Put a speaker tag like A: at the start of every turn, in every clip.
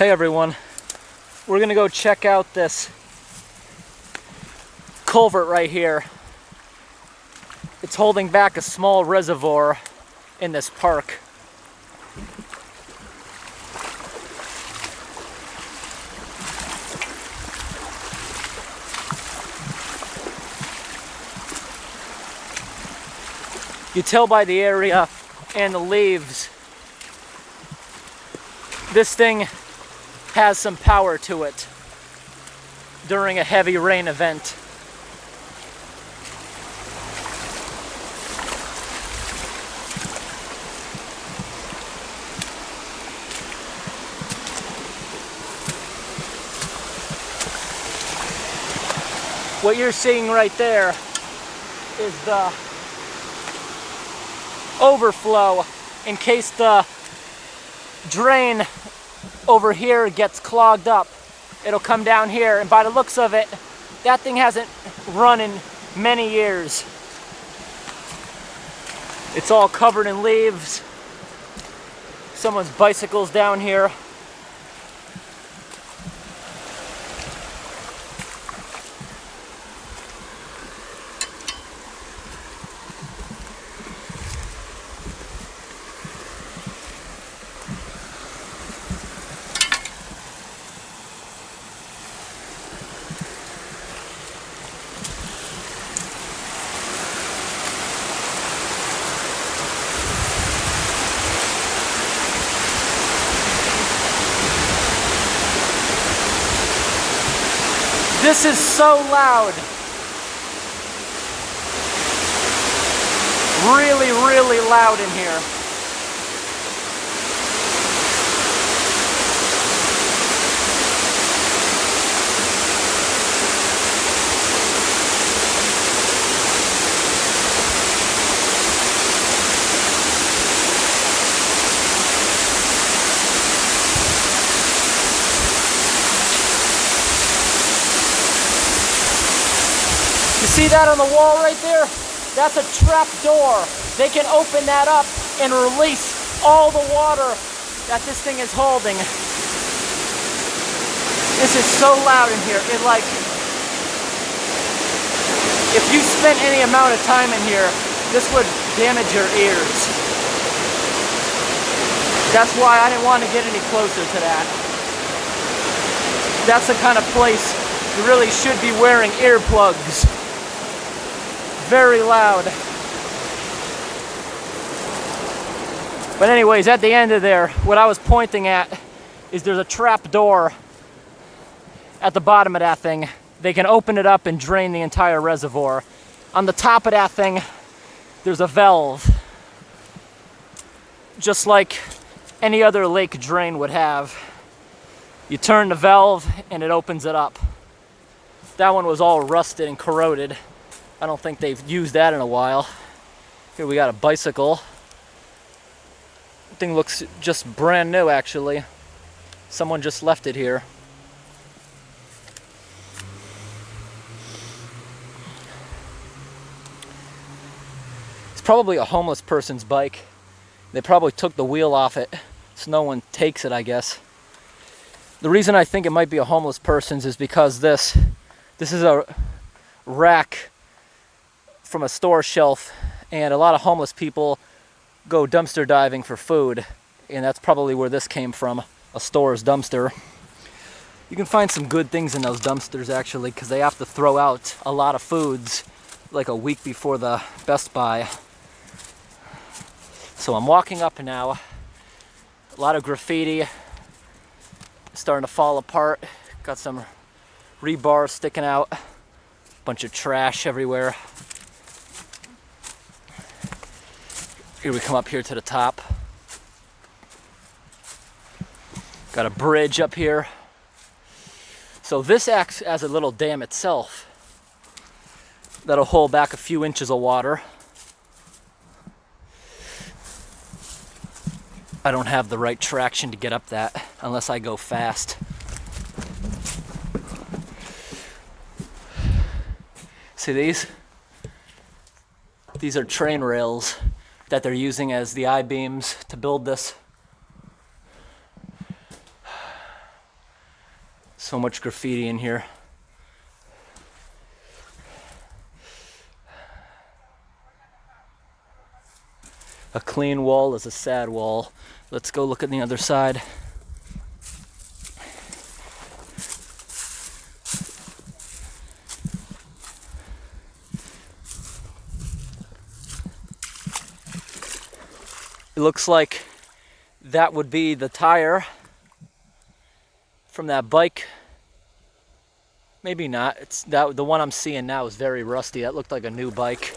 A: Hey everyone, we're gonna go check out this culvert right here. It's holding back a small reservoir in this park. You tell by the area and the leaves, this thing has some power to it during a heavy rain event. What you're seeing right there is the overflow in case the drain over here gets clogged up. It'll come down here, and by the looks of it, that thing hasn't run in many years. It's all covered in leaves. Someone's bicycle's down here. This is so loud. Really, really loud in here. You see that on the wall right there? That's a trap door. They can open that up and release all the water that this thing is holding. This is so loud in here. If you spent any amount of time in here, this would damage your ears. That's why I didn't want to get any closer to that. That's the kind of place you really should be wearing earplugs. Very loud. But anyways, at the end of there, what I was pointing at is there's a trap door at the bottom of that thing. They can open it up and drain the entire reservoir. On the top of that thing, there's a valve, just like any other lake drain would have. You turn the valve and it opens it up. That one was all rusted and corroded. I don't think they've used that in a while. Here we got a bicycle. Thing looks just brand new, actually. Someone just left it here. It's probably a homeless person's bike. They probably took the wheel off it, so no one takes it, I guess. The reason I think it might be a homeless person's is because this is a rack from a store shelf, and a lot of homeless people go dumpster diving for food, and that's probably where this came from, a store's dumpster. You can find some good things in those dumpsters, actually, because they have to throw out a lot of foods like a week before the Best Buy. So I'm walking up now. A lot of graffiti starting to fall apart. Got some rebar sticking out. Bunch of trash everywhere. Here we come up here to the top. Got a bridge up here. So this acts as a little dam itself that'll hold back a few inches of water. I don't have the right traction to get up that unless I go fast. See these? These are train rails that they're using as the I-beams to build this. So much graffiti in here. A clean wall is a sad wall. Let's go look at the other side. It looks like that would be the tire from that bike. Maybe not. It's that the one I'm seeing now is very rusty. That looked like a new bike.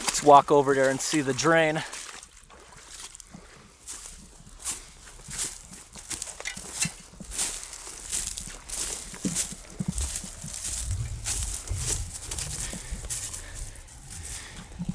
A: Let's walk over there and see the drain.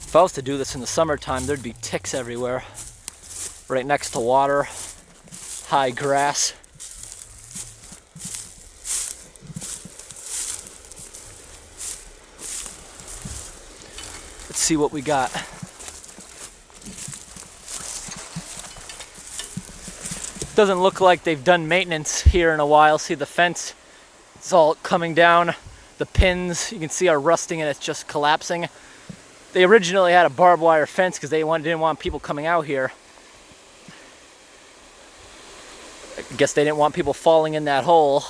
A: If I was to do this in the summertime, there'd be ticks everywhere. Right next to water, high grass. Let's see what we got. Doesn't look like they've done maintenance here in a while. See the fence, it's all coming down. The pins, you can see, are rusting and it's just collapsing. They originally had a barbed wire fence because they didn't want people coming out here. I guess they didn't want people falling in that hole.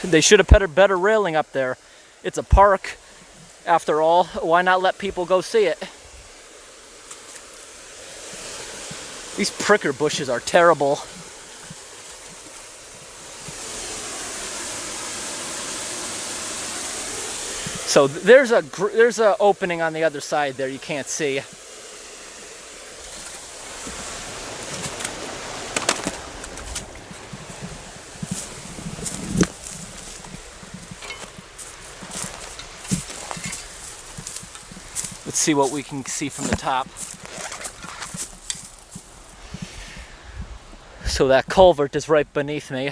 A: They should have put a better railing up there. It's a park, after all. Why not let people go see it? These pricker bushes are terrible. So there's a opening on the other side there you can't see. Let's see what we can see from the top. So that culvert is right beneath me.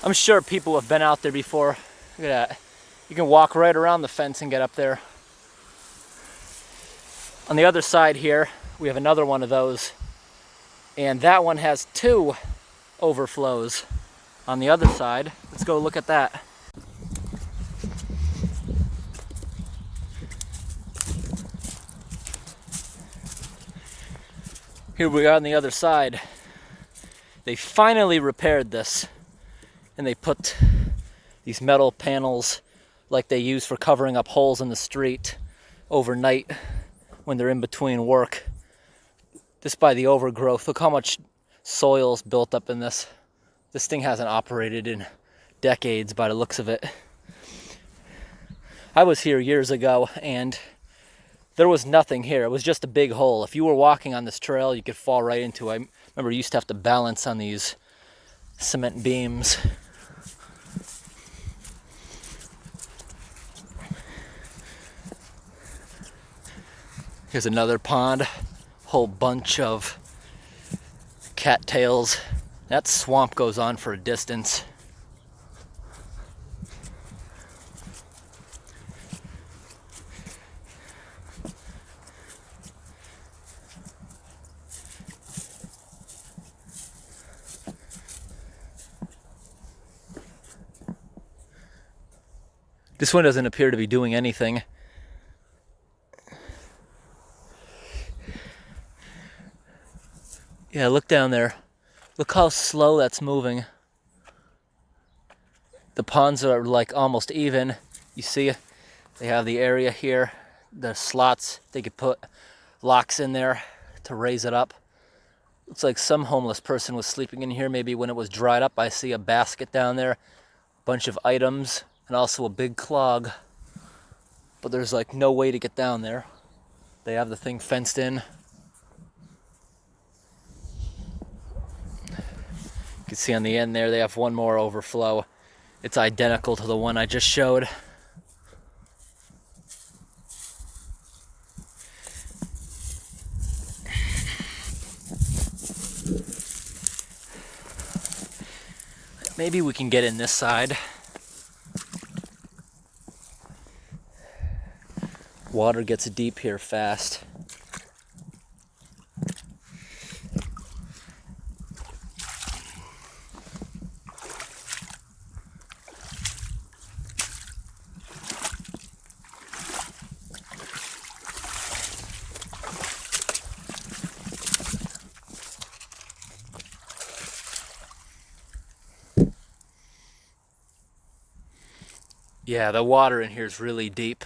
A: I'm sure people have been out there before. Look at that. You can walk right around the fence and get up there. On the other side here, we have another one of those. And that one has 2 overflows on the other side. Let's go look at that. Here we are on the other side. They finally repaired this. And they put these metal panels like they use for covering up holes in the street overnight when they're in between work. This by the Overgrowth. Look how much soil's built up in this. This thing hasn't operated in decades by the looks of it. I was here years ago and there was nothing here. It was just a big hole. If you were walking on this trail, you could fall right into it. I remember you used to have to balance on these cement beams. Here's another pond, whole bunch of cattails. That swamp goes on for a distance. This one doesn't appear to be doing anything. Yeah, look down there. Look how slow that's moving. The ponds are like almost even. You see, they have the area here, the slots. They could put locks in there to raise it up. Looks like some homeless person was sleeping in here. Maybe when it was dried up. I see a basket down there, a bunch of items, and also a big clog. But there's like no way to get down there. They have the thing fenced in. You can see on the end there they have one more overflow. It's identical to the one I just showed. Maybe we can get in this side. Water gets deep here fast. Yeah, the water in here is really deep.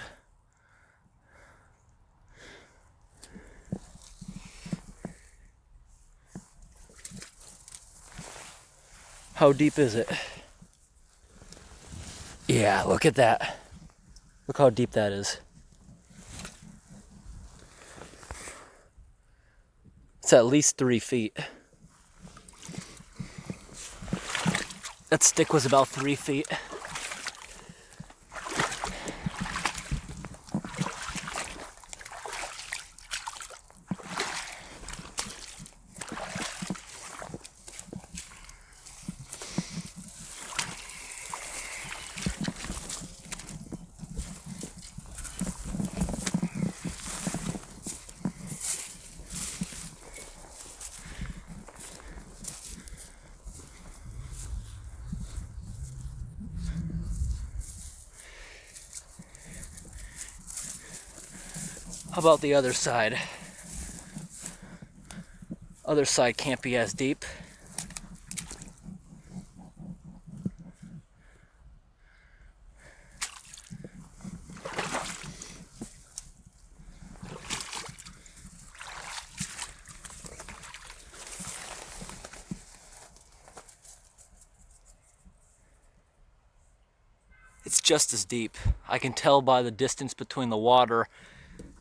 A: How deep is it? Yeah, look at that. Look how deep that is. It's at least 3 feet. That stick was about 3 feet. How about the other side? Other side can't be as deep. It's just as deep. I can tell by the distance between the water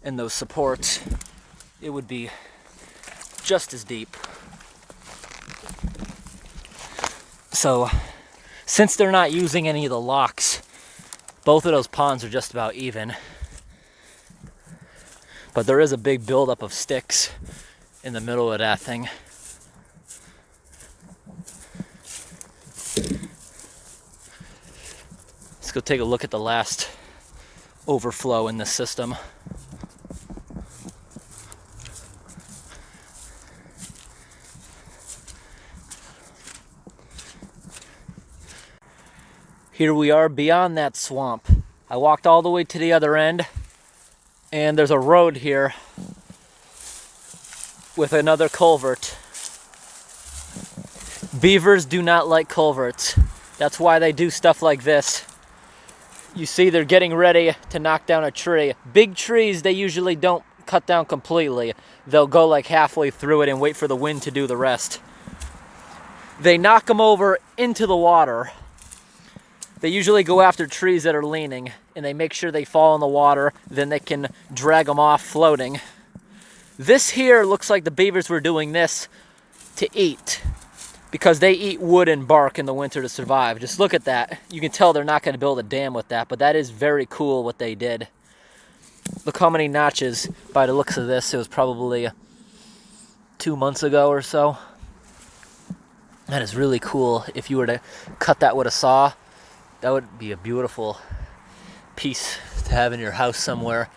A: and those supports, it would be just as deep. So, since they're not using any of the locks, both of those ponds are just about even. But there is a big buildup of sticks in the middle of that thing. Let's go take a look at the last overflow in this system. Here we are beyond that swamp. I walked all the way to the other end, and there's a road here with another culvert. Beavers do not like culverts. That's why they do stuff like this. You see they're getting ready to knock down a tree. Big trees they usually don't cut down completely. They'll go like halfway through it and wait for the wind to do the rest. They knock them over into the water. They usually go after trees that are leaning, and they make sure they fall in the water, then they can drag them off floating. This here looks like the beavers were doing this to eat, because they eat wood and bark in the winter to survive. Just look at that. You can tell they're not going to build a dam with that, but that is very cool what they did. Look how many notches, by the looks of this, it was probably 2 months ago or so. That is really cool. If you were to cut that with a saw, that would be a beautiful piece to have in your house somewhere.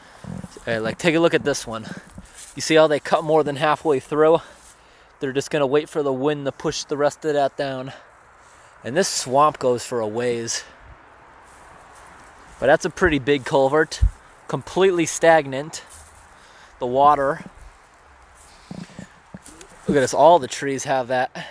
A: Like, take a look at this one. You see how they cut more than halfway through? They're just gonna wait for the wind to push the rest of that down. And this swamp goes for a ways. But that's a pretty big culvert. Completely stagnant. The water. Look at this, all the trees have that.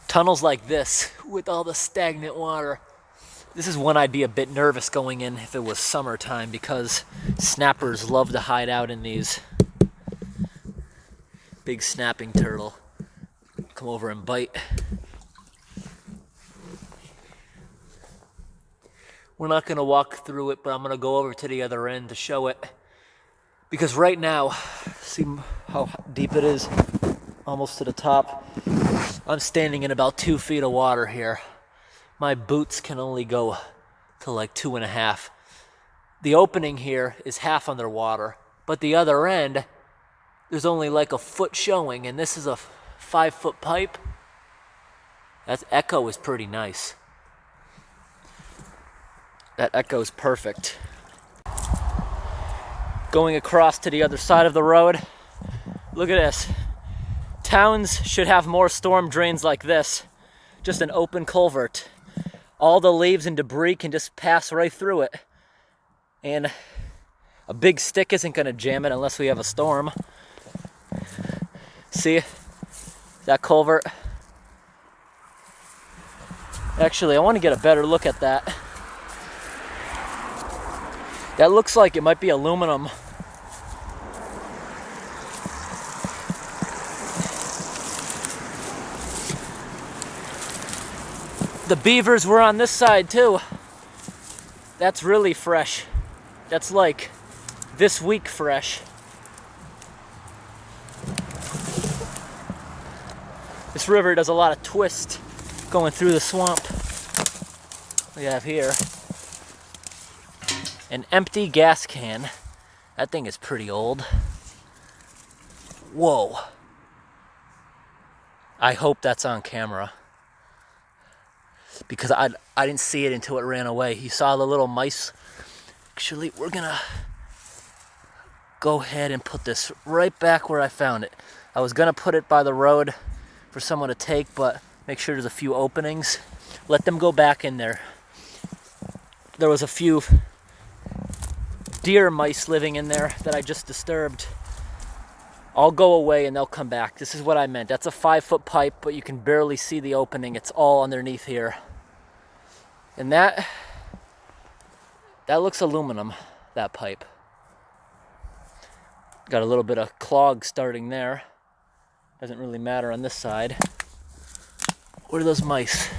A: Tunnels like this with all the stagnant water. This is one I'd be a bit nervous going in if it was summertime, because snappers love to hide out in these. Big snapping turtle. Come over and bite. We're not gonna walk through it, but I'm gonna go over to the other end to show it. Because right now, see how deep it is? Almost to the top. I'm standing in about 2 feet of water here. My boots can only go to like 2.5. the opening here is half underwater, but the other end, there's only like a foot showing, and this is a 5-foot pipe. That echo is pretty nice. That echo is perfect. Going across to the other side of the road, look at this. Towns should have more storm drains like this. Just an open culvert. All the leaves and debris can just pass right through it. And a big stick isn't gonna jam it unless we have a storm. See that culvert? Actually, I want to get a better look at that. That looks like it might be aluminum. The beavers were on this side too. That's really fresh. That's like this week fresh. This river does a lot of twist going through the swamp. We have here an empty gas can. That thing is pretty old. Whoa. I hope that's on camera, because I didn't see it until it ran away. You saw the little mice. Actually, we're gonna go ahead and put this right back where I found it. I was gonna put it by the road for someone to take, but make sure there's a few openings. Let them go back in there. There was a few deer mice living in there that I just disturbed. I'll go away and they'll come back. This is what I meant. That's a 5-foot pipe, but you can barely see the opening. It's all underneath here. And that looks aluminum, that pipe. Got a little bit of clog starting there. Doesn't really matter on this side. Where are those mice?